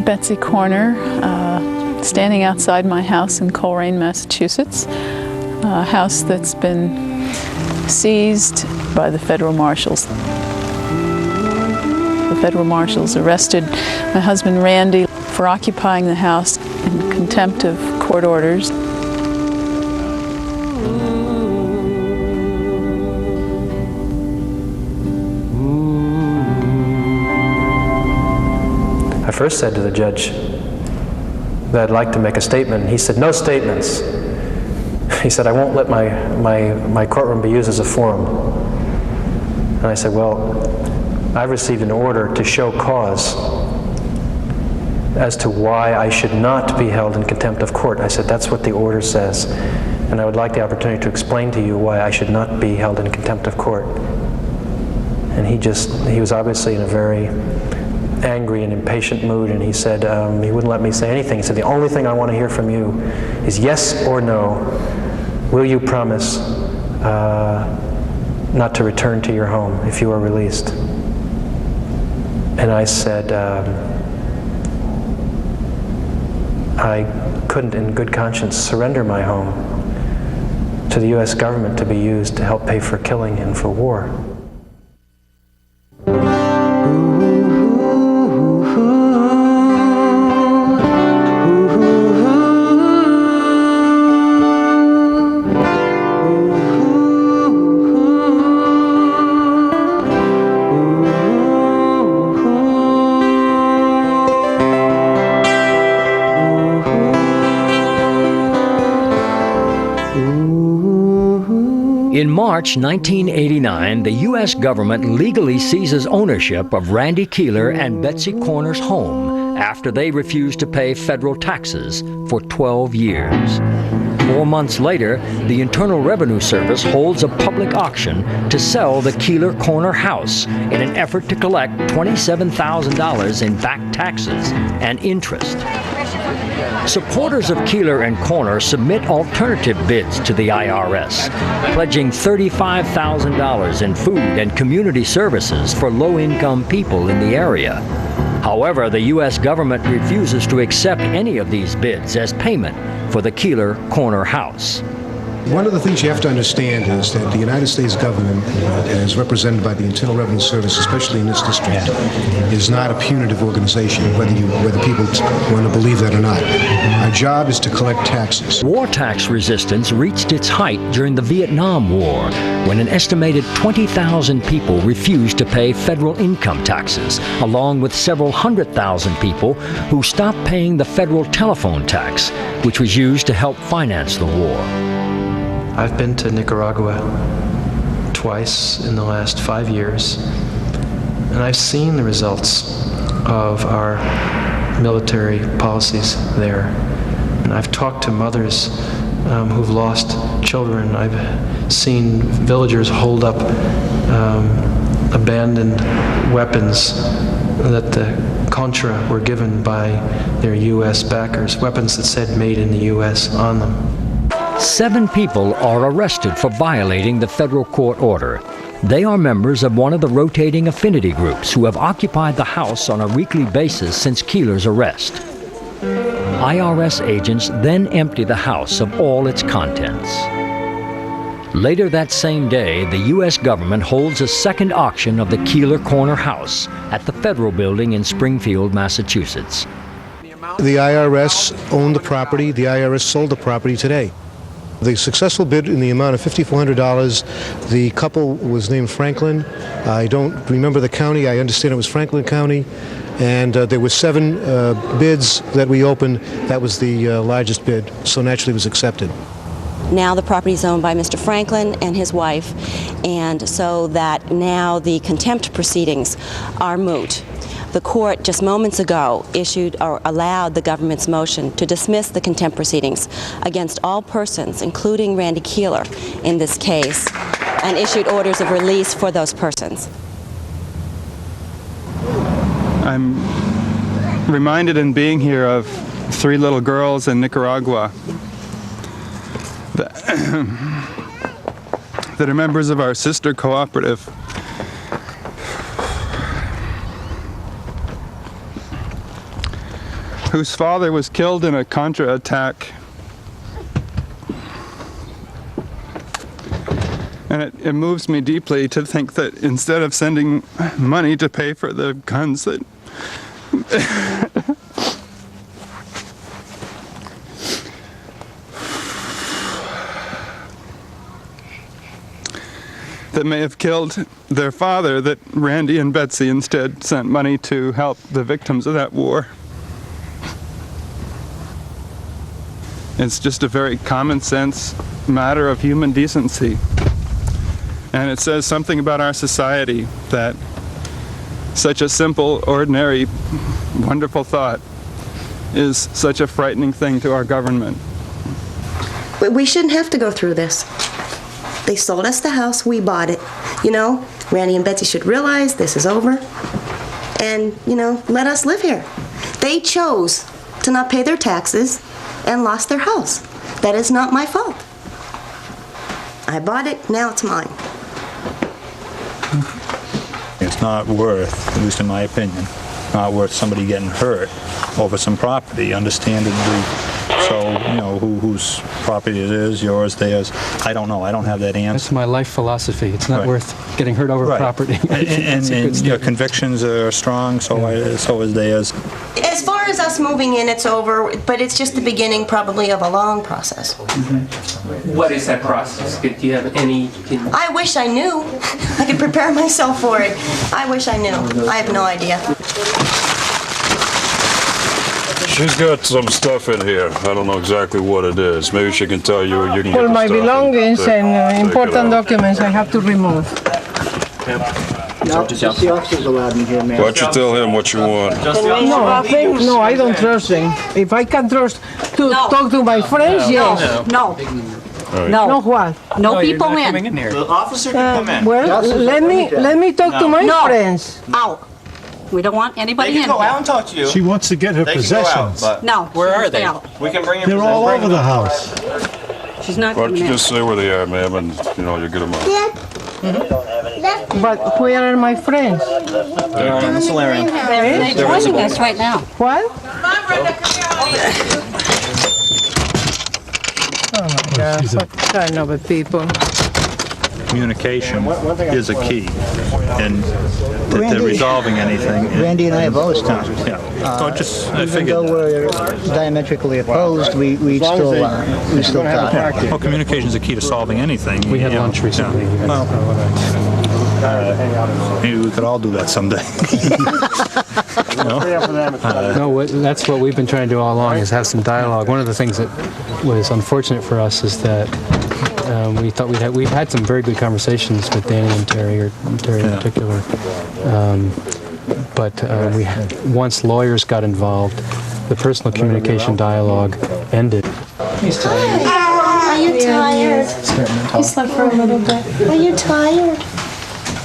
Betsy Corner, standing outside my house in Coleraine, Massachusetts, a house that's been seized by the federal marshals. The federal marshals arrested my husband Randy for occupying the house in contempt of court orders. I first said to the judge that I'd like to make a statement, and he said, "No statements." He said, "I won't let my courtroom be used as a forum." And I said, "Well, I've received an order to show cause as to why I should not be held in contempt of court." I said, "That's what the order says, and I would like the opportunity to explain to you why I should not be held in contempt of court." And he was obviously in a very angry and impatient mood, and he said, he wouldn't let me say anything. He said, "The only thing I want to hear from you is yes or no. Will you promise not to return to your home if you are released?" And I said, I couldn't in good conscience surrender my home to the U.S. government to be used to help pay for killing and for war. In March 1989, the U.S. government legally seizes ownership of Randy Keeler and Betsy Corner's home after they refused to pay federal taxes for 12 years. 4 months later, the Internal Revenue Service holds a public auction to sell the Keeler Corner house in an effort to collect $27,000 in back taxes and interest. Supporters of Keeler and Corner submit alternative bids to the IRS, pledging $35,000 in food and community services for low-income people in the area. However, the U.S. government refuses to accept any of these bids as payment for the Keeler Corner house. One of the things you have to understand is that the United States government, as represented by the Internal Revenue Service, especially in this district, is not a punitive organization, whether people want to believe that or not. Our job is to collect taxes. War tax resistance reached its height during the Vietnam War, when an estimated 20,000 people refused to pay federal income taxes, along with several 100,000 people who stopped paying the federal telephone tax, which was used to help finance the war. I've been to Nicaragua twice in the last 5 years, and I've seen the results of our military policies there. And I've talked to mothers who've lost children. I've seen villagers hold up abandoned weapons that the Contra were given by their U.S. backers, weapons that said "Made in the U.S." on them. 7 people are arrested for violating the federal court order. They are members of one of the rotating affinity groups who have occupied the house on a weekly basis since Keeler's arrest. IRS agents then empty the house of all its contents. Later that same day, the U.S. government holds a second auction of the Keeler Corner house at the Federal Building in Springfield, Massachusetts. The IRS owned the property. The IRS sold the property today. The successful bid in the amount of $5,400, the couple was named Franklin. I don't remember the county. I understand it was Franklin County. And there were 7 bids that we opened. That was the largest bid, so naturally it was accepted. Now the property is owned by Mr. Franklin and his wife, and so that now the contempt proceedings are moot. The court just moments ago issued or allowed the government's motion to dismiss the contempt proceedings against all persons, including Randy Keeler in this case, and issued orders of release for those persons. I'm reminded in being here of 3 little girls in Nicaragua that are members of our sister cooperative. whose father was killed in a Contra attack. And it moves me deeply to think that instead of sending money to pay for the guns that that may have killed their father, that Randy and Betsy instead sent money to help the victims of that war. It's just a very common sense matter of human decency. And it says something about our society that such a simple, ordinary, wonderful thought is such a frightening thing to our government. We shouldn't have to go through this. They sold us the house, we bought it. You know, Randy and Betsy should realize this is over and, you know, let us live here. They chose to not pay their taxes and lost their house. That is not my fault. I bought it, now it's mine. It's not worth, at least in my opinion, not worth somebody getting hurt over some property, understandably. So, you know, whose property it is, yours, theirs, I don't know. I don't have that answer. That's my life philosophy. It's not Right. worth getting hurt over property. And your convictions are strong, so is theirs. As far as us moving in, it's over, but it's just the beginning probably of a long process. What is that process? Do you have any... I wish I knew. I could prepare myself for it. I wish I knew. I have no idea. She's got some stuff in here. I don't know exactly what it is. Maybe she can tell you. You can For get the my stuff belongings take and important it out. documents I have to remove. Why don't you tell him what you want? No, I don't trust them. If I can trust to talk to my friends, yes. No. Right. No, what? No people in. The officer can come in. Well, let me talk to my friends. Out. We don't want anybody They in can go here. out and talk to you. She wants to get her They can go out, possessions. but No. where are stay they? out. We can bring them. They're all over the house. She's not Why don't coming you in. just say where they are, ma'am, and you know you get them out. But where are my friends? They're in the solarium. They're joining us right now. What? Oh my God, what kind of a people? Communication is a key, and that they're resolving anything. Randy and I have always talked. Yeah. I Even figured though that. we're diametrically opposed, we still talk. Well, communication is a key to solving anything. We had lunch recently. Maybe we could all do that someday. That's what we've been trying to do all along, is have some dialogue. One of the things that was unfortunate for us is that we thought we've had some very good conversations with Danny and Terry, or Terry in particular. But once lawyers got involved, the personal communication dialogue ended. Are you tired? You slept for a little bit. Are you tired?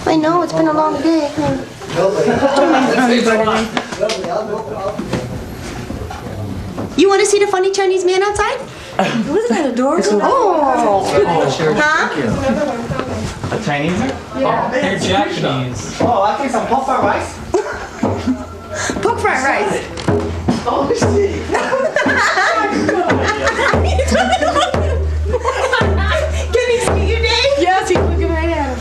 I know, it's been a long day. You want to see the funny Chinese man outside? Wasn't that adorable? Oh! Huh? A Chinese? Yeah. They're Japanese. Oh, I think some pork fried rice. Pork fried rice. Oh, shit. Can he see you, Dave? Yes, he's looking right at him.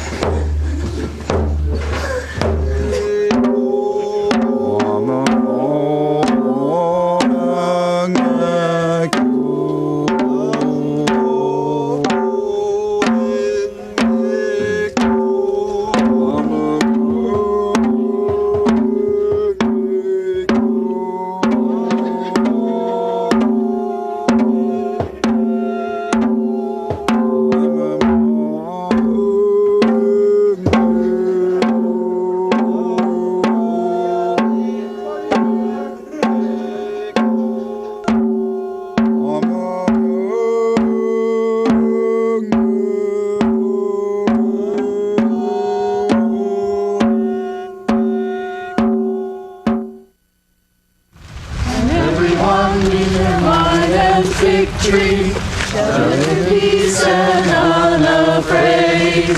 Victory, in peace and unafraid,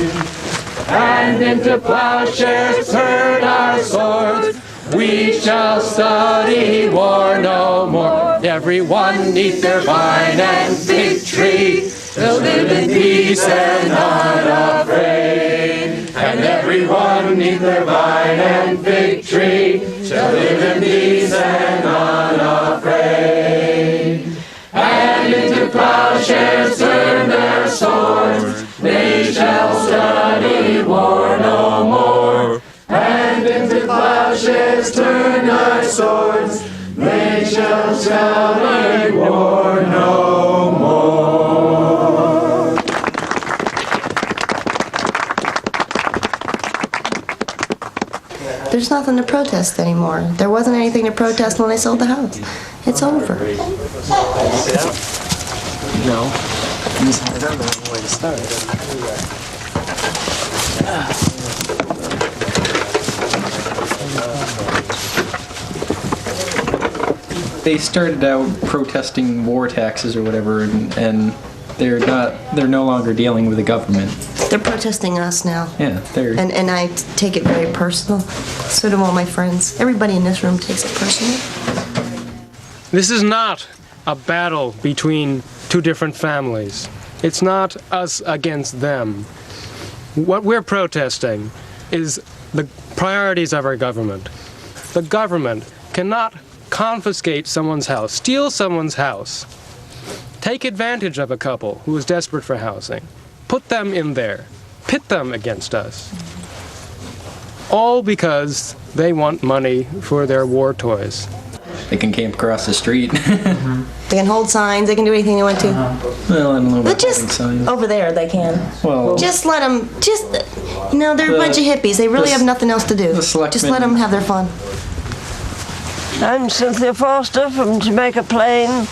and into plowshares turn our swords, We shall study war no more. Everyone neath their vine and fig tree shall live in peace and not afraid. And everyone neath their vine and fig tree shall live in peace and not afraid. And into plowshares turn their swords. They shall study war no more. And into plowshares turn thy swords. They shall study war no more. There's nothing to protest anymore. There wasn't anything to protest when they sold the house. It's over. No. I don't know where to start. They started out protesting war taxes or whatever, and they're no longer dealing with the government. They're protesting us now. Yeah, they're... And I take it very personal. So do all my friends. Everybody in this room takes it personally. This is not a battle between two different families. It's not us against them. What we're protesting is the priorities of our government. The government cannot confiscate someone's house, steal someone's house, take advantage of a couple who is desperate for housing, put them in there, pit them against us. All because they want money for their war toys. They can camp across the street. They can hold signs, they can do anything they want to. Well, I don't know But about just holding signs. over there they can. Well, just let them, they're a bunch of hippies. They really have nothing else to do. Just let them have their fun. I'm Cynthia Foster from Jamaica Plain.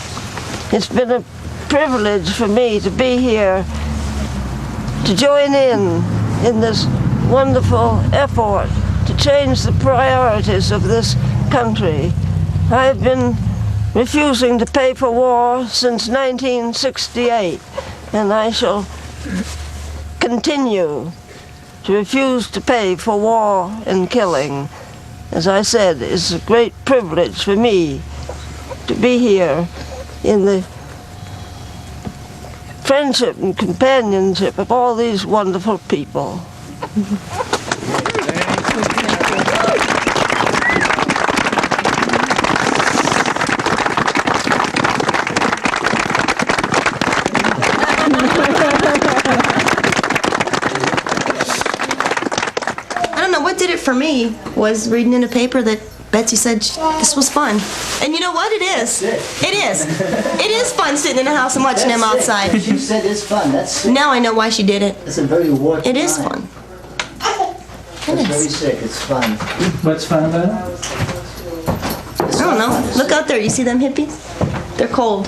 It's been a privilege for me to be here to join in this wonderful effort to change the priorities of this country. I've been refusing to pay for war since 1968, and I shall continue to refuse to pay for war and killing. As I said, it's a great privilege for me to be here in the friendship and companionship of all these wonderful people. What did it for me was reading in a paper that Betsy said this was fun. And you know what? It is. It is. It is fun sitting in the house and watching them outside. She said it's fun. That's sick. Now I know why she did it. It's a very warped It is mind. fun. It's very sick. It's fun. What's fun about it? I don't know. Look out there. You see them hippies? They're cold.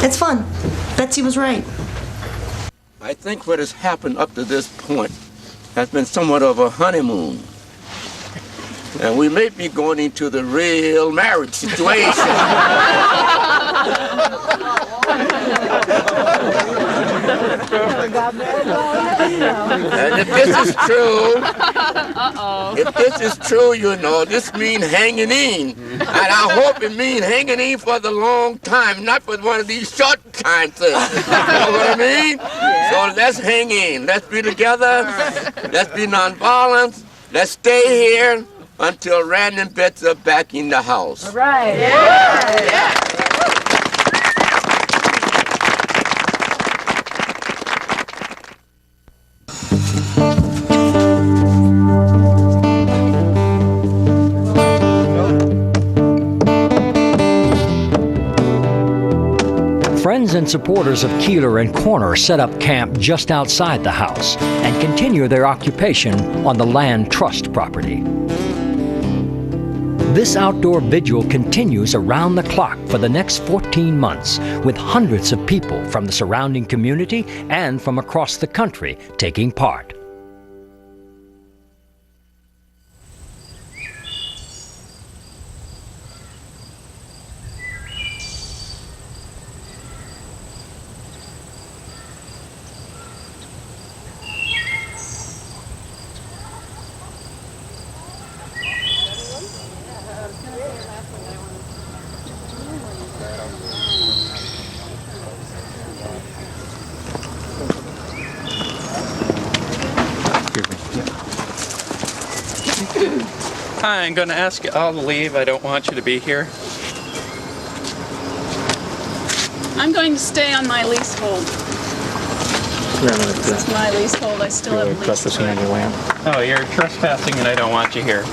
It's fun. Betsy was right. I think what has happened up to this point has been somewhat of a honeymoon. And we may be going into the real marriage situation. And if this is true, you know, this means hanging in. And I hope it means hanging in for the long time, not for one of these short time things. You know what I mean? Yeah. So let's hang in. Let's be together. Let's be nonviolent. Let's stay here until Randy and Betsy are back in the house. All right. Yeah. Friends and supporters of Keeler and Corner set up camp just outside the house and continue their occupation on the land trust property. This outdoor vigil continues around the clock for the next 14 months, with hundreds of people from the surrounding community and from across the country taking part. Hi, I'm going to ask you all to leave. I don't want you to be here. I'm going to stay on my leasehold. This is my leasehold. I still have trespassing on your land. Oh, you're trespassing and I don't want you here.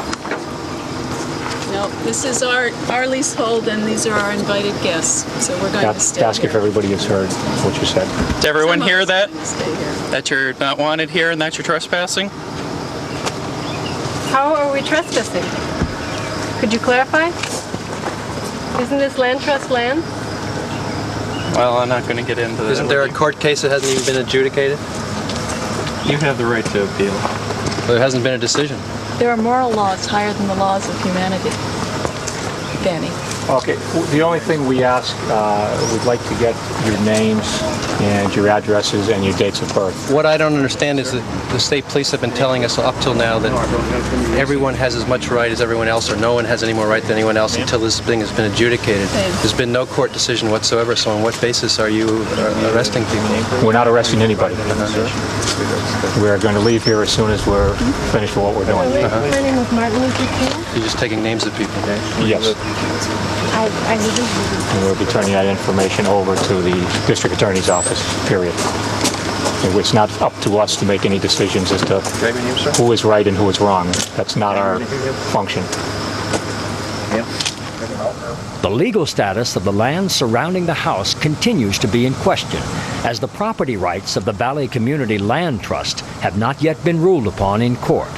No, this is our leasehold and these are our invited guests. So we're going to stay Ask here. if everybody has heard what you said. Does everyone Some of hear us that? are gonna stay here. That you're not wanted here and that you're trespassing? How are we trespassing? Could you clarify? Isn't this land trust land? Well, I'm not going to get into that. Isn't there a court case that hasn't even been adjudicated? You have the right to appeal. There hasn't been a decision. There are moral laws higher than the laws of humanity, if any. Okay, the only thing we ask, we'd like to get your names and your addresses and your dates of birth. What I don't understand is that the state police have been telling us up till now that everyone has as much right as everyone else, or no one has any more right than anyone else until this thing has been adjudicated. There's been no court decision whatsoever, so on what basis are you arresting people? We're not arresting anybody. We're going to leave here as soon as we're finished with what we're doing. My name is Martin Luther King. You're just taking names of people? Yes. I live in And we'll be turning that information over to the district attorney's office, period. It's not up to us to make any decisions as to who is right and who is wrong. That's not our function. The legal status of the land surrounding the house continues to be in question, as the property rights of the Valley Community Land Trust have not yet been ruled upon in court.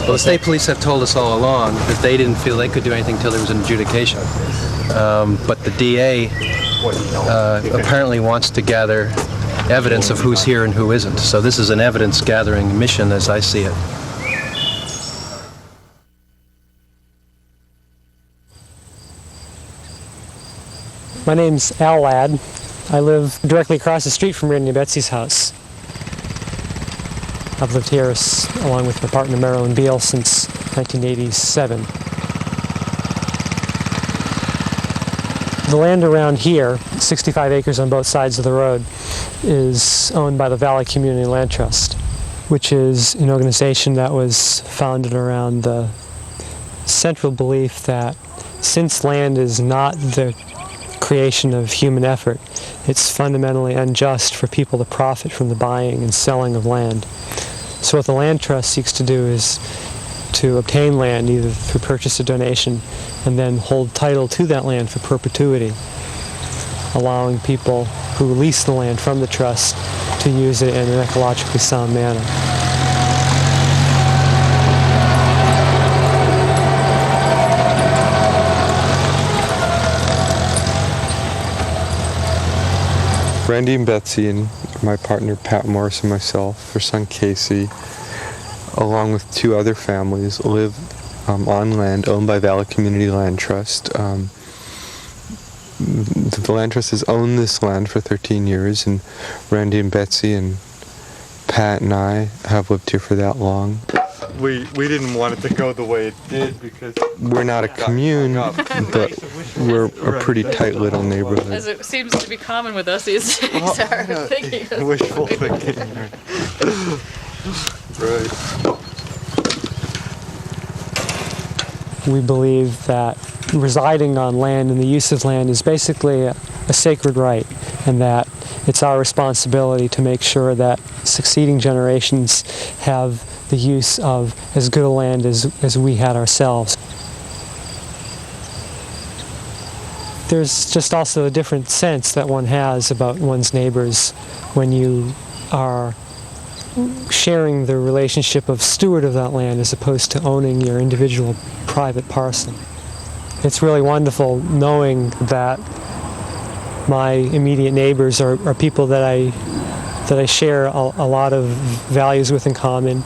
Well, the state police have told us all along that they didn't feel they could do anything until there was an adjudication. But the DA apparently wants to gather evidence of who's here and who isn't. So this is an evidence-gathering mission as I see it. My name's Al Ladd. I live directly across the street from Randy and Betsy's house. I've lived here along with my partner Marilyn Beal since 1987. The land around here, 65 acres on both sides of the road, is owned by the Valley Community Land Trust, which is an organization that was founded around the central belief that since land is not the creation of human effort, it's fundamentally unjust for people to profit from the buying and selling of land. So what the Land Trust seeks to do is to obtain land either through purchase or donation and then hold title to that land for perpetuity, allowing people who lease the land from the trust to use it in an ecologically sound manner. Randy and Betsy and my partner Pat Morris and myself, her son Casey, along with two other families, live on land owned by Valley Community Land Trust. The Land Trust has owned this land for 13 years, and Randy and Betsy and Pat and I have lived here for that long. We didn't want it to go the way it did because we're not a commune, but we're a pretty tight little neighborhood. As it seems to be common with us these days, our thinking is wishful thinking. Right. We believe that residing on land and the use of land is basically a sacred right, and that it's our responsibility to make sure that succeeding generations have the use of as good a land as we had ourselves. There's just also a different sense that one has about one's neighbors when you are sharing the relationship of steward of that land as opposed to owning your individual private parcel. It's really wonderful knowing that my immediate neighbors are people that I share a lot of values with in common,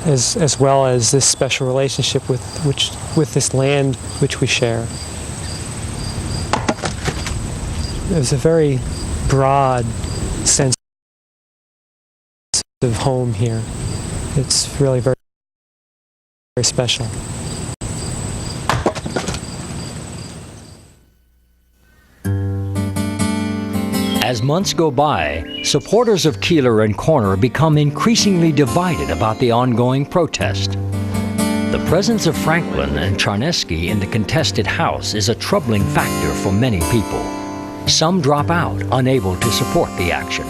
as well as this special relationship with this land which we share. There's a very broad sense of home here. It's really very, very special. As months go by, supporters of Keeler and Corner become increasingly divided about the ongoing protest. The presence of Franklin and Charneski in the contested house is a troubling factor for many people. Some drop out, unable to support the action.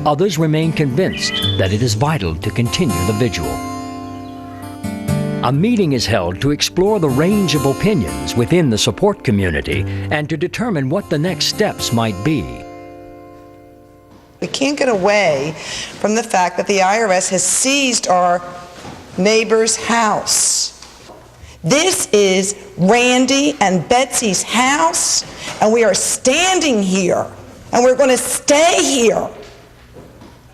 Others remain convinced that it is vital to continue the vigil. A meeting is held to explore the range of opinions within the support community and to determine what the next steps might be. We can't get away from the fact that the IRS has seized our neighbor's house. This is Randy and Betsy's house, and we are standing here, and we're going to stay here,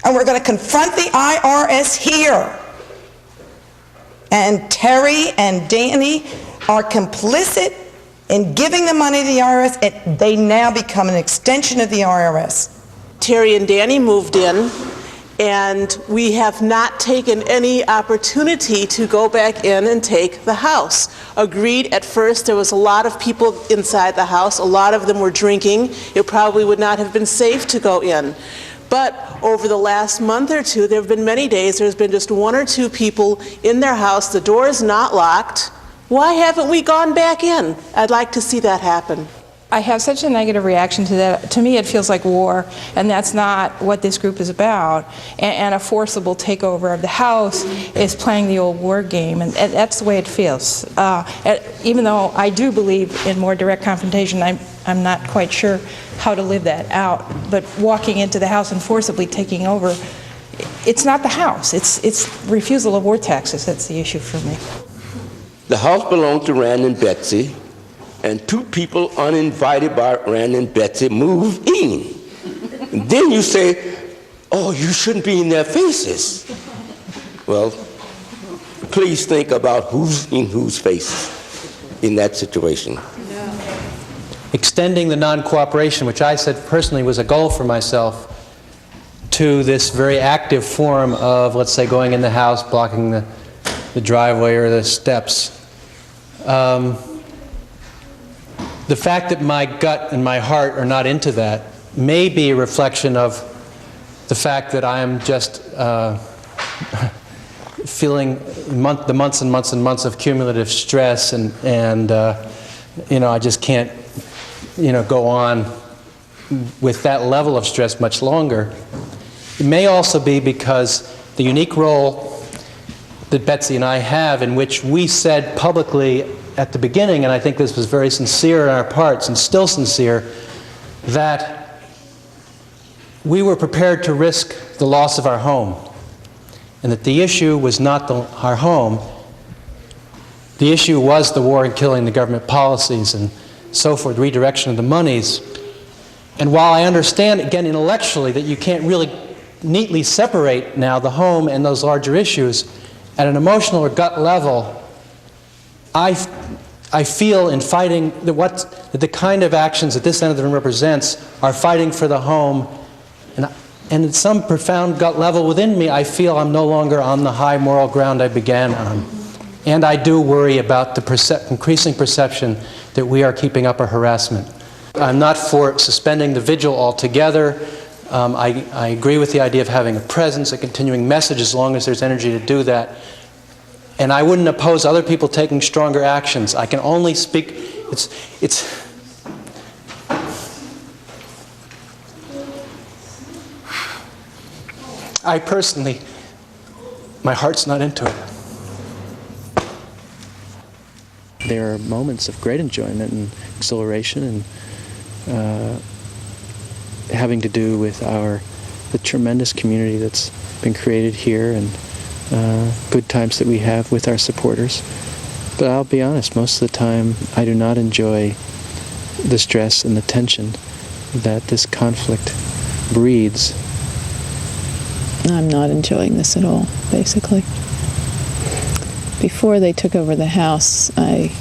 and we're going to confront the IRS here. And Terry and Danny are complicit in giving the money to the IRS, and they now become an extension of the IRS. Terry and Danny moved in, and we have not taken any opportunity to go back in and take the house. Agreed, at first there was a lot of people inside the house. A lot of them were drinking. It probably would not have been safe to go in. But over the last month or two, there have been many days, there's been just one or two people in their house. The door is not locked. Why haven't we gone back in? I'd like to see that happen. I have such a negative reaction to that. To me, it feels like war, and that's not what this group is about. And a forcible takeover of the house is playing the old war game, and that's the way it feels. Even though I do believe in more direct confrontation, I'm not quite sure how to live that out. But walking into the house and forcibly taking over, it's not the house. It's refusal of war taxes. That's the issue for me. The house belonged to Rand and Betsy, and two people uninvited by Rand and Betsy moved in. And then you say, oh, you shouldn't be in their faces. Well, please think about who's in whose faces in that situation. Extending the non-cooperation, which I said personally was a goal for myself, to this very active form of, let's say, going in the house, blocking the driveway or the steps. The fact that my gut and my heart are not into that may be a reflection of the fact that I am just feeling the months and months and months of cumulative stress, and I just can't go on with that level of stress much longer. It may also be because the unique role that Betsy and I have, in which we said publicly at the beginning, and I think this was very sincere on our parts and still sincere, that we were prepared to risk the loss of our home, and that the issue was not our home. The issue was the war and killing, the government policies and so forth, redirection of the monies. And while I understand, again, intellectually, that you can't really neatly separate now the home and those larger issues, at an emotional or gut level, I feel in fighting that the kind of actions that this end of the room represents are fighting for the home, and at some profound gut level within me, I feel I'm no longer on the high moral ground I began on. And I do worry about the increasing perception that we are keeping up a harassment. I'm not for suspending the vigil altogether. I agree with the idea of having a presence, a continuing message, as long as there's energy to do that. And I wouldn't oppose other people taking stronger actions. I can only speak, I personally, my heart's not into it. There are moments of great enjoyment and exhilaration, and having to do with the tremendous community that's been created here, and good times that we have with our supporters. But I'll be honest, most of the time I do not enjoy the stress and the tension that this conflict breeds. I'm not enjoying this at all, basically. Before they took over the house, I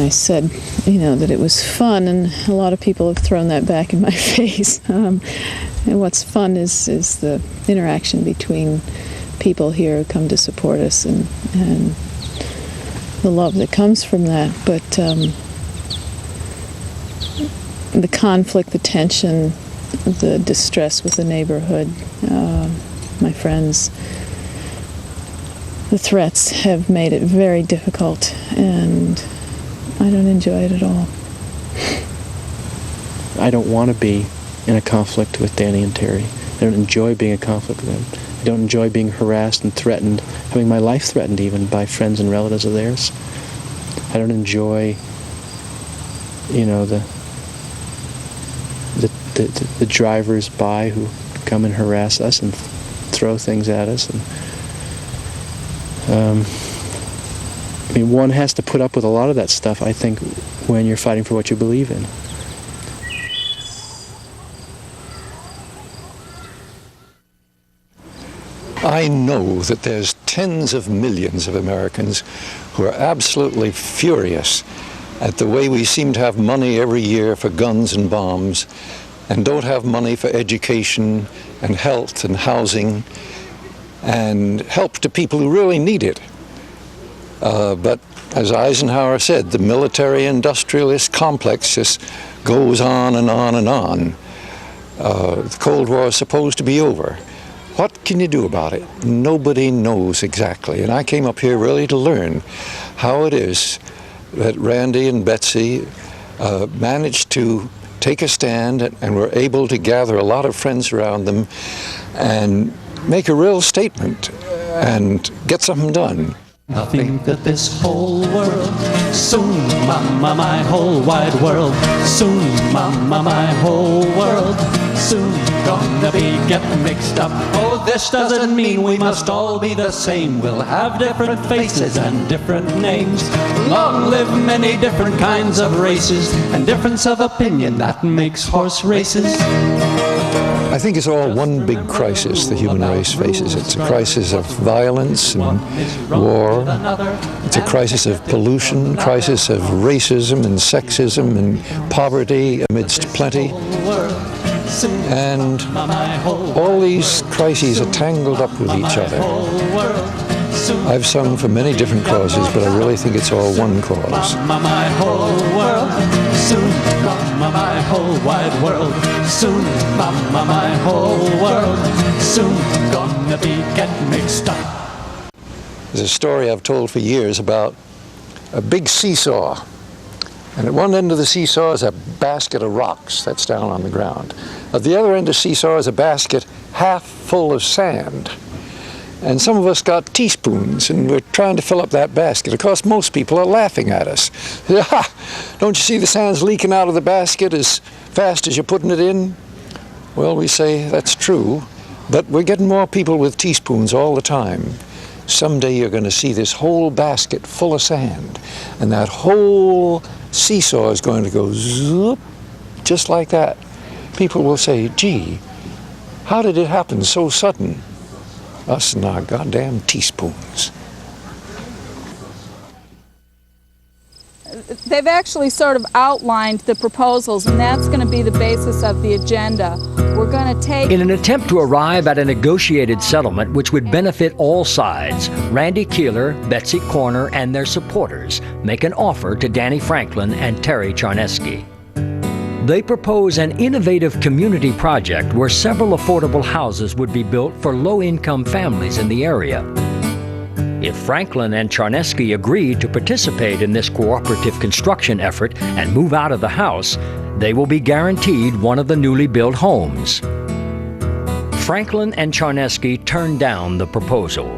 said, that it was fun, and a lot of people have thrown that back in my face. And what's fun is the interaction between people here who come to support us, and the love that comes from that. But the conflict, the tension, the distress with the neighborhood, my friends, the threats have made it very difficult, and I don't enjoy it at all. I don't want to be in a conflict with Danny and Terry. I don't enjoy being in conflict with them. I don't enjoy being harassed and threatened, having my life threatened even by friends and relatives of theirs. I don't enjoy, you know, the drivers by who come and harass us and throw things at us. And I mean, one has to put up with a lot of that stuff, I think, when you're fighting for what you believe in. I know that there's tens of millions of Americans who are absolutely furious at the way we seem to have money every year for guns and bombs and don't have money for education and health and housing and help to people who really need it. But as Eisenhower said, the military-industrialist complex just goes on and on and on. The Cold War is supposed to be over. What can you do about it? Nobody knows exactly. And I came up here really to learn how it is that Randy and Betsy managed to take a stand and were able to gather a lot of friends around them and make a real statement and get something done. I think that this whole world, soon, mama, my whole wide world, soon, mama, my whole world, soon gonna be getting mixed up. Oh, this doesn't mean we must all be the same. We'll have different faces and different names. Long live many different kinds of races and difference of opinion that makes horse races. I think it's all one big crisis the human race faces. It's a crisis of violence and war. It's a crisis of pollution, crisis of racism and sexism and poverty amidst plenty. And all these crises are tangled up with each other. I've sung for many different causes, but I really think it's all one cause. My whole world, soon, my whole wide world, soon, my whole world, soon gonna be getting mixed up. There's a story I've told for years about a big seesaw. And at one end of the seesaw is a basket of rocks that's down on the ground. At the other end of the seesaw is a basket half full of sand. And some of us got teaspoons, and we're trying to fill up that basket. Of course, most people are laughing at us. Don't you see the sand's leaking out of the basket as fast as you're putting it in? Well, we say that's true, but we're getting more people with teaspoons all the time. Someday you're going to see this whole basket full of sand, and that whole seesaw is going to go zoop, just like that. People will say, gee, how did it happen so sudden? Us and our goddamn teaspoons. They've actually sort of outlined the proposals, and that's going to be the basis of the agenda. We're going to take... In an attempt to arrive at a negotiated settlement which would benefit all sides, Randy Keeler, Betsy Corner, and their supporters make an offer to Danny Franklin and Terry Charneski. They propose an innovative community project where several affordable houses would be built for low-income families in the area. If Franklin and Charneski agree to participate in this cooperative construction effort and move out of the house, they will be guaranteed one of the newly built homes. Franklin and Charneski turned down the proposal.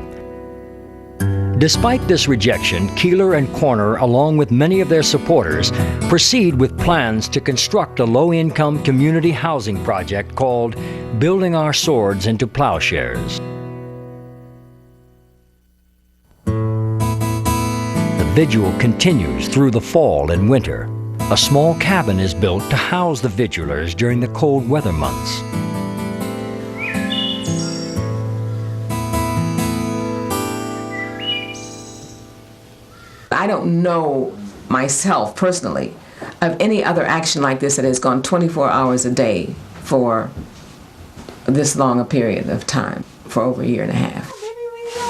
Despite this rejection, Keeler and Corner, along with many of their supporters, proceed with plans to construct a low-income community housing project called Building Our Swords into Plowshares. The vigil continues through the fall and winter. A small cabin is built to house the vigilers during the cold weather months. I don't know myself personally of any other action like this that has gone 24 hours a day for this long a period of time, for over a year and a half.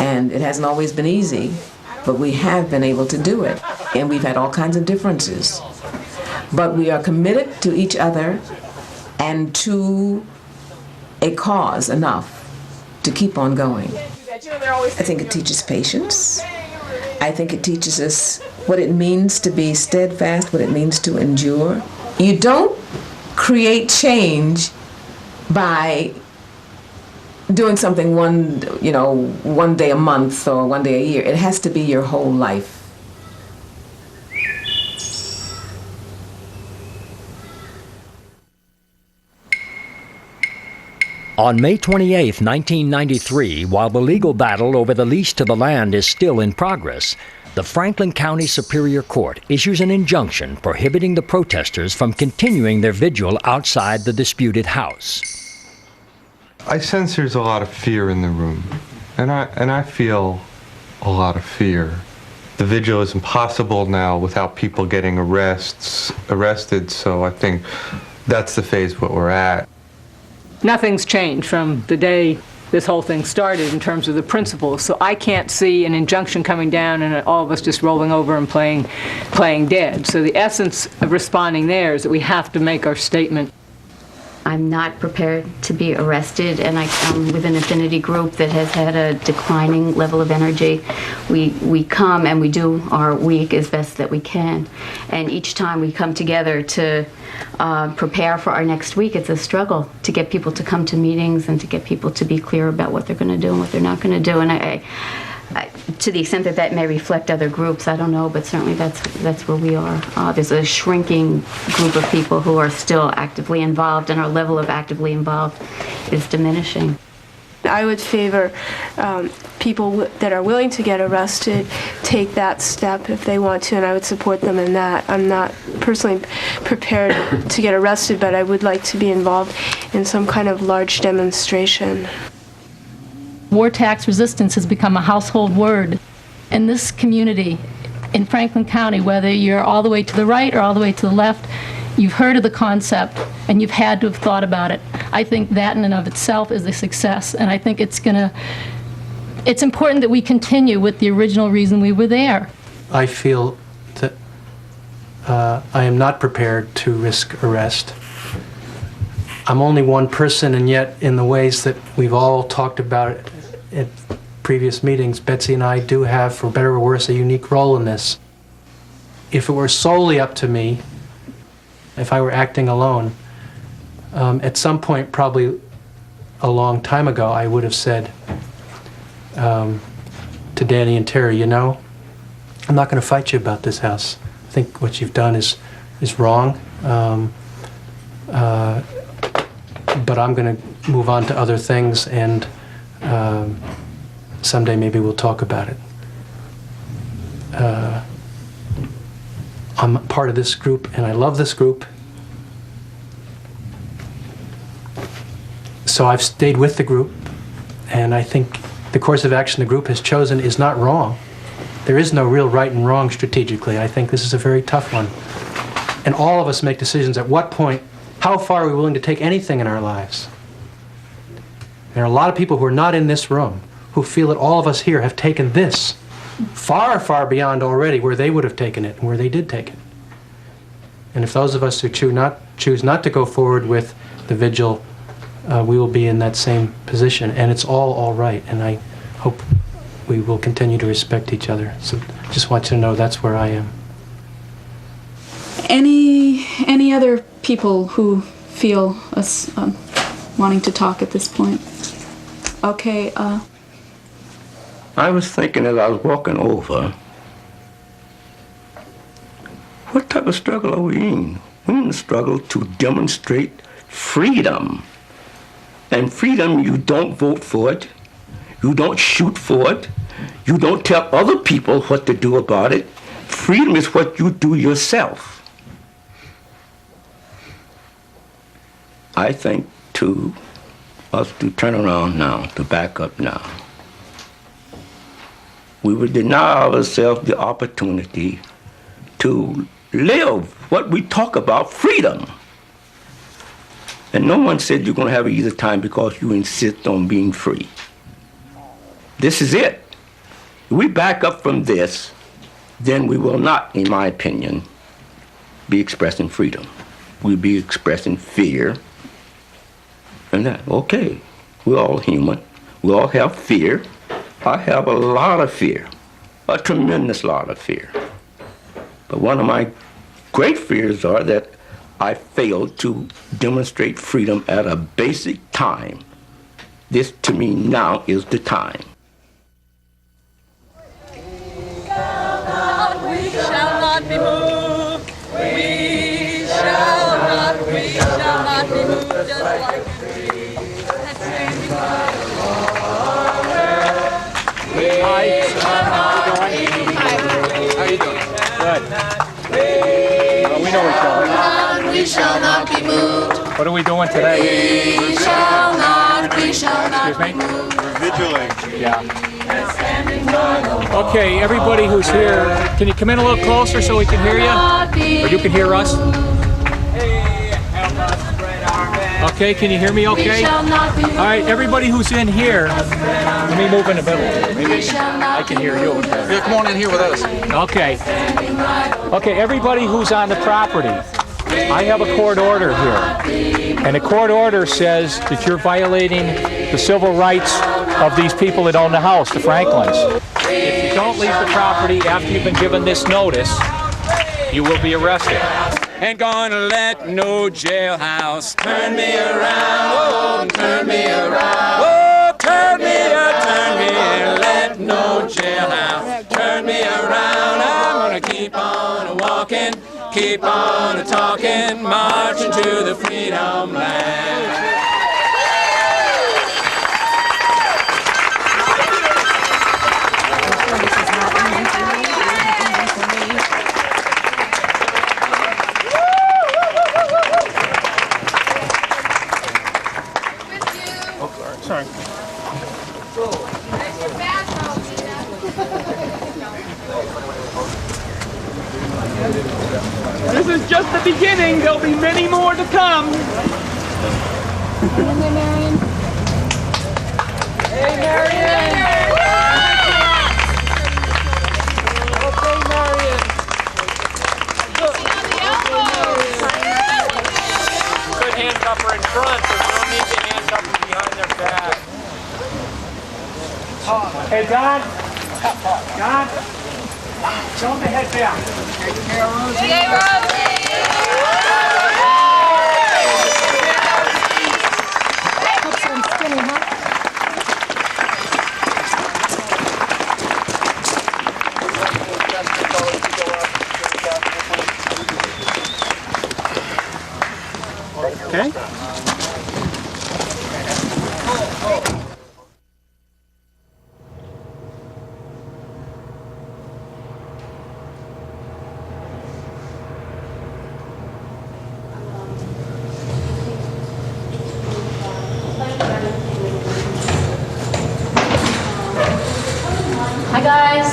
And it hasn't always been easy, but we have been able to do it. And we've had all kinds of differences. But we are committed to each other and to a cause enough to keep on going. I think it teaches patience. I think it teaches us what it means to be steadfast, what it means to endure. You don't create change by doing something one day a month or one day a year. It has to be your whole life. On May 28, 1993, while the legal battle over the lease to the land is still in progress, the Franklin County Superior Court issues an injunction prohibiting the protesters from continuing their vigil outside the disputed house. I sense there's a lot of fear in the room, and I feel a lot of fear. The vigil is impossible now without people getting arrested, so I think that's the phase what we're at. Nothing's changed from the day this whole thing started in terms of the principles, so I can't see an injunction coming down and all of us just rolling over and playing dead. So the essence of responding there is that we have to make our statement. I'm not prepared to be arrested, and I come with an affinity group that has had a declining level of energy. We come and we do our week as best that we can, and each time we come together to prepare for our next week, it's a struggle to get people to come to meetings and to get people to be clear about what they're going to do and what they're not going to do. And I, to the extent that that may reflect other groups, I don't know, but certainly that's where we are. There's a shrinking group of people who are still actively involved, and our level of actively involved is diminishing. I would favor people that are willing to get arrested take that step if they want to, and I would support them in that. I'm not personally prepared to get arrested, but I would like to be involved in some kind of large demonstration. War tax resistance has become a household word in this community, in Franklin County, whether you're all the way to the right or all the way to the left. You've heard of the concept, and you've had to have thought about it. I think that in and of itself is a success, and I think it's important that we continue with the original reason we were there. I feel that I am not prepared to risk arrest. I'm only one person, and yet in the ways that we've all talked about at previous meetings, Betsy and I do have, for better or worse, a unique role in this. If it were solely up to me, if I were acting alone, at some point, probably a long time ago, I would have said to Danny and Terry, you know, I'm not going to fight you about this house. I think what you've done is wrong, but I'm going to move on to other things, and someday maybe we'll talk about it. I'm part of this group, and I love this group. So I've stayed with the group, and I think the course of action the group has chosen is not wrong. There is no real right and wrong strategically. I think this is a very tough one. And all of us make decisions at what point, how far are we willing to take anything in our lives? There are a lot of people who are not in this room who feel that all of us here have taken this far, far beyond already where they would have taken it and where they did take it. And if those of us who choose not to go forward with the vigil, we will be in that same position, and it's all right, and I hope we will continue to respect each other. So just want you to know that's where I am. Any other people who feel us wanting to talk at this point? Okay, I was thinking as I was walking over, what type of struggle are we in? We're in the struggle to demonstrate freedom. And freedom, you don't vote for it, you don't shoot for it, you don't tell other people what to do about it. Freedom is what you do yourself. I think, too, us to turn around now, to back up now. We would deny ourselves the opportunity to live what we talk about, freedom. And no one said you're going to have an easy time because you insist on being free. This is it. If we back up from this, then we will not, in my opinion, be expressing freedom. We'll be expressing fear. And that, okay, we're all human. We all have fear. I have a lot of fear, a tremendous lot of fear. But one of my great fears are that I failed to demonstrate freedom at a basic time. This, to me, now is the time. We shall not be moved. We shall not be moved just like a tree that's standing by the water. We shall not be moved. How you doing? Good. We know each other. We shall not be moved. What are we doing today? We shall not be moved. We're vigiling. Yeah. Okay, everybody who's here, can you come in a little closer so we can hear you? Or you can hear us? Okay, can you hear me okay? All right, everybody who's in here, let me move in the middle. Maybe I can hear you. Yeah, come on in here with us. Okay. Okay, everybody who's on the property, I have a court order here. And the court order says that you're violating the civil rights of these people that own the house, the Franklins. If you don't leave the property after you've been given this notice, you will be arrested. Ain't gonna let no jailhouse turn me around, oh, turn me around. Oh, turn me, let no jailhouse turn me around. I'm gonna keep on walking, keep on talking, marching to the freedom land. Sorry. This is just the beginning. There'll be many more to come. Hey, Marion. Hey, Marion. Okay, Marion. Good handcuffer in front, there's no need to handcuff them behind their back. Hey, Don. Don. Show them the head back. Hey, Rosie. Hey, Rosie. Okay. Hi guys.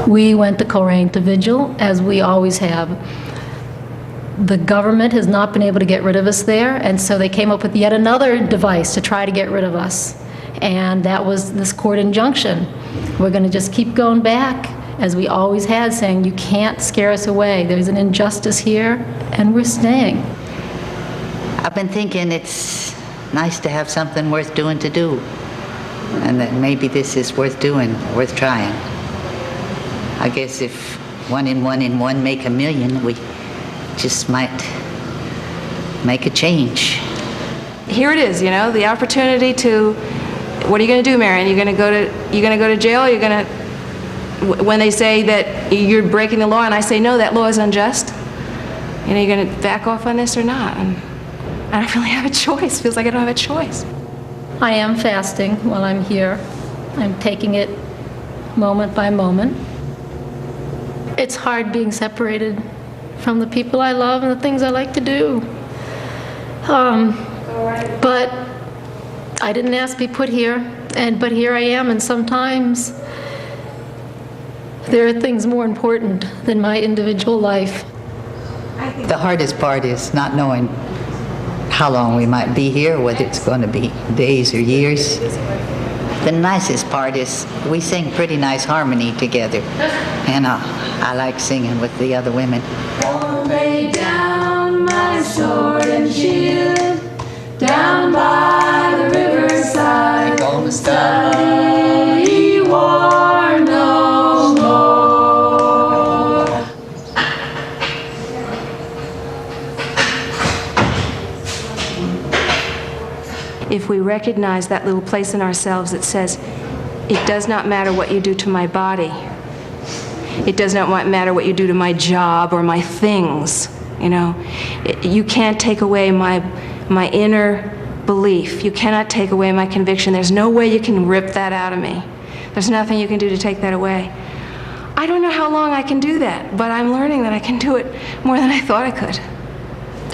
We went to Coleraine to vigil, as we always have. The government has not been able to get rid of us there, and so they came up with yet another device to try to get rid of us. And that was this court injunction. We're going to just keep going back, as we always had, saying you can't scare us away. There's an injustice here, and we're staying. I've been thinking it's nice to have something worth doing to do, and that maybe this is worth doing, worth trying. I guess if 1 and 1 and 1 make a million, we just might make a change. Here it is, you know, the opportunity to. What are you going to do, Marion? You're going to go to jail? Or you're going to, when they say that you're breaking the law, and I say no, that law is unjust. You know, you're going to back off on this or not? And I don't really have a choice. Feels like I don't have a choice. I am fasting while I'm here. I'm taking it moment by moment. It's hard being separated from the people I love and the things I like to do. But I didn't ask to be put here, but here I am, and sometimes there are things more important than my individual life. The hardest part is not knowing how long we might be here, whether it's going to be days or years. The nicest part is we sing pretty nice harmony together, and I like singing with the other women. Oh, lay down my sword and shield down by the riverside. Gonna study war no more. If we recognize that little place in ourselves that says, it does not matter what you do to my body. It does not matter what you do to my job or my things, you know. You can't take away my inner belief. You cannot take away my conviction. There's no way you can rip that out of me. There's nothing you can do to take that away. I don't know how long I can do that, but I'm learning that I can do it more than I thought I could.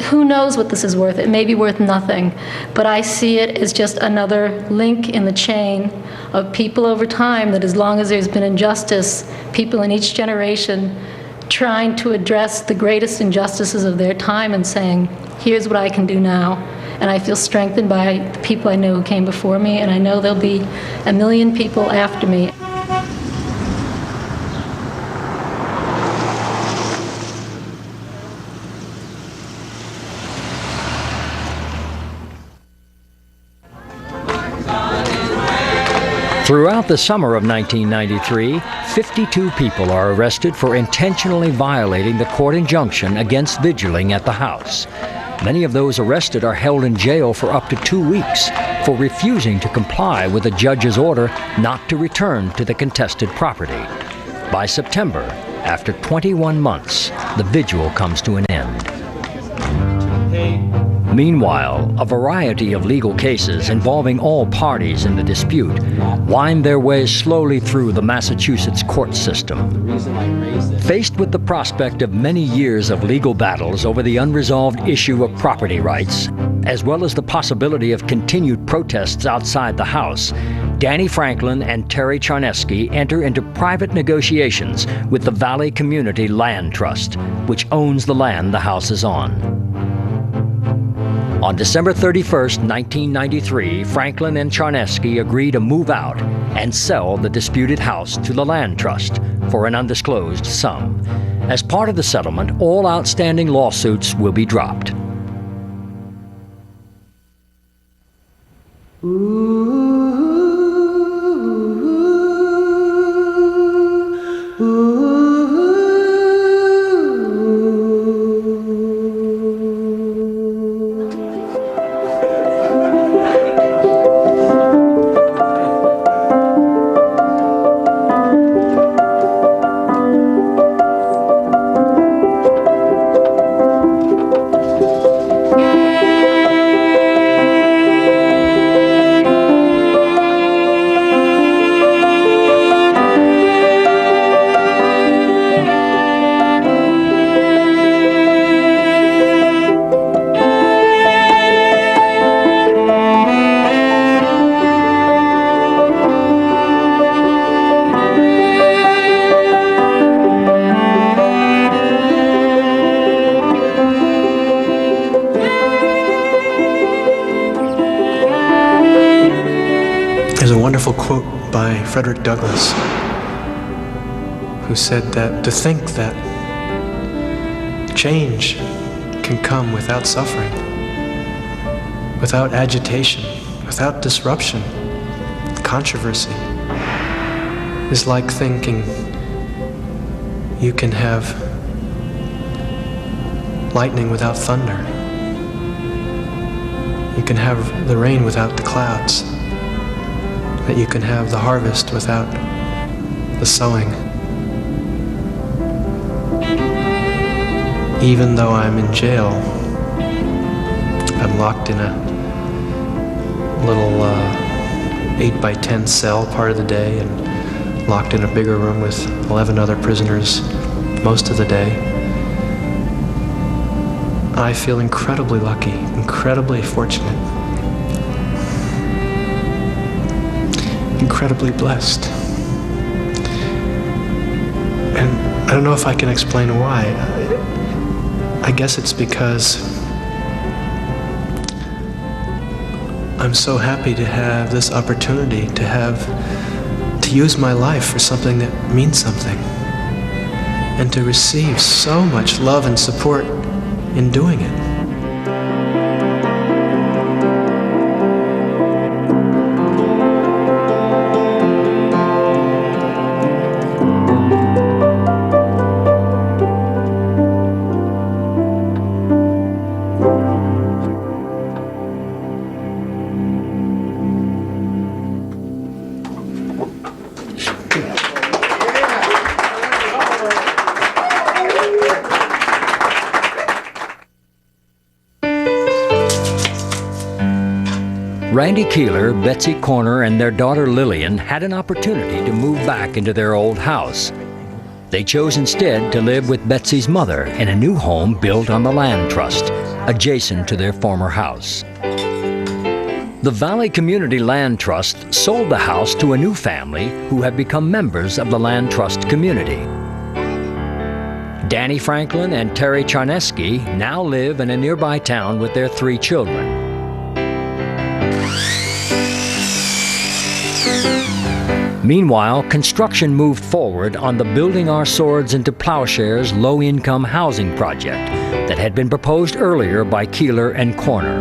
Who knows what this is worth? It may be worth nothing, but I see it as just another link in the chain of people over time, that as long as there's been injustice, people in each generation trying to address the greatest injustices of their time and saying, here's what I can do now. And I feel strengthened by the people I know who came before me, and I know there'll be a million people after me. Throughout the summer of 1993, 52 people are arrested for intentionally violating the court injunction against vigiling at the house. Many of those arrested are held in jail for up to 2 weeks for refusing to comply with a judge's order not to return to the contested property. By September, after 21 months, the vigil comes to an end. Meanwhile, a variety of legal cases involving all parties in the dispute wind their way slowly through the Massachusetts court system. Faced with the prospect of many years of legal battles over the unresolved issue of property rights, as well as the possibility of continued protests outside the House, Danny Franklin and Terry Charneski enter into private negotiations with the Valley Community Land Trust, which owns the land the house is on. On December 31st, 1993, Franklin and Charneski agree to move out and sell the disputed house to the Land Trust for an undisclosed sum. As part of the settlement, all outstanding lawsuits will be dropped. There's a wonderful quote by Frederick Douglass, who said that to think that change can come without suffering, without agitation, without disruption, controversy, is like thinking you can have lightning without thunder. You can have the rain without the clouds. That you can have the harvest without the sowing. Even though I'm in jail, I'm locked in a little 8x10 cell part of the day and locked in a bigger room with 11 other prisoners most of the day. I feel incredibly lucky, incredibly fortunate, incredibly blessed. And I don't know if I can explain why. I guess it's because I'm so happy to have this opportunity to use my life for something that means something, and to receive so much love and support in doing it. Randy Keeler, Betsy Corner, and their daughter Lillian had an opportunity to move back into their old house. They chose instead to live with Betsy's mother in a new home built on the land trust, adjacent to their former house. The Valley Community Land Trust sold the house to a new family who have become members of the Land Trust community. Danny Franklin and Terry Charneski now live in a nearby town with their 3 children. Meanwhile, construction moved forward on the Building Our Swords into Plowshares low-income housing project that had been proposed earlier by Keeler and Corner.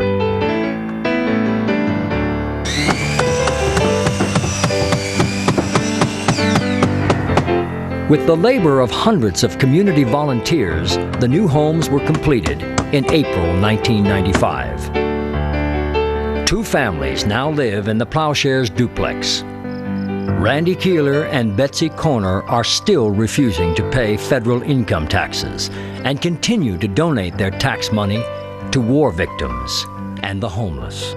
With the labor of hundreds of community volunteers, the new homes were completed in April 1995. 2 families now live in the Plowshares duplex. Randy Keeler and Betsy Corner are still refusing to pay federal income taxes and continue to donate their tax money to war victims and the homeless.